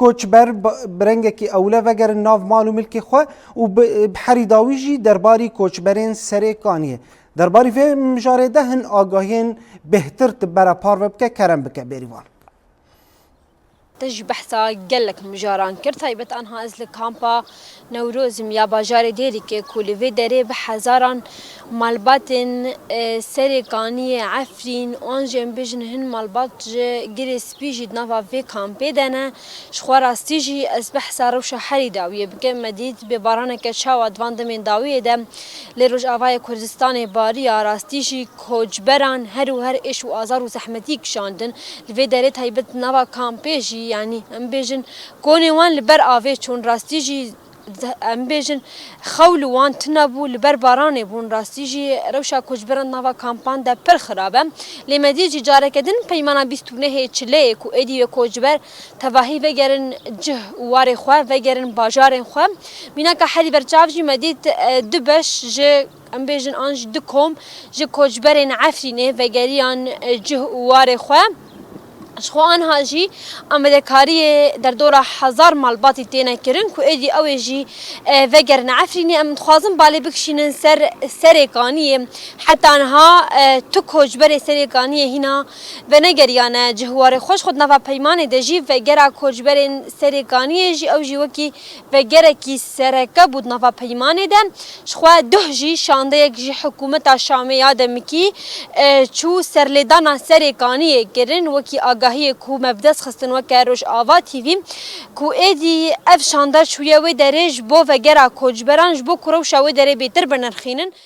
کوچبر برنگکی اوله وگر ناو مال و ملک خو و بحریداوی جی درباری کوچبرین سرکانیه درباری و مجارده هن آگاهین بهتر تبرا پار و بکه کرم بکه بریوان تج بحثا قالك مجاران كر طيبت انها از الكامبا نوروزم يا باجار ديري كي كولي في دري بحزاران مالباتن سريقانية عفرين وانجم بجن هن مالبات جريس بيجي نافا في كامبي دانا شخوارا ستيجي از بحثا روشا حري داوية بكم مديد ببارانة كتشاوا دوان دمين داوية دم لروج آواي كردستان باريا راستيجي كوجبران هرو هر ايش وآزار وزحمتي كشاندن لفي دري طيبت نافا كامبيجي يعني ام بيجن كوني وان لبر آوي چون راستيجي ام بيجن خول وان تنبو لبر باراني بون راستيجي روشا كوجبران نافا كامبان دا پر خرابه لمديجي جاره كدن پيمانا بيستونه هي چلي كو ادي كوجبر تواهي وگرن جه وار خو وگرن باجار خو مينا کا حدي برچاوجي مديد دبش ج ام بيجن انج دكوم ج كوجبرن عفرينه وگريان جه وار خو شخوان هاجی امریکایی در دور هزار مالباتی تینا کرن کو ادی اوجی وگر نعفرینی ام خوازم بالی بکشین سرکانی حتی انها تو کوجبر سرکانی هنا و نگریانه جهوار خوش خود نوا پیمان دجی وگر کوجبر سرکانی جی اوجی وکی وگر کی سرکه بود نوا پیمان دم شخوا دهجی شانده یک جی حکومت شامی یادم کی چو سرلدانا سرکانی کرن وکی آگاهی کو مبدس خستن و کاروش آوا تیوی کو ایدی اف شاندار شویه و درج بو وگرا کوجبرانج بو کروش و دره بیتر بنرخینن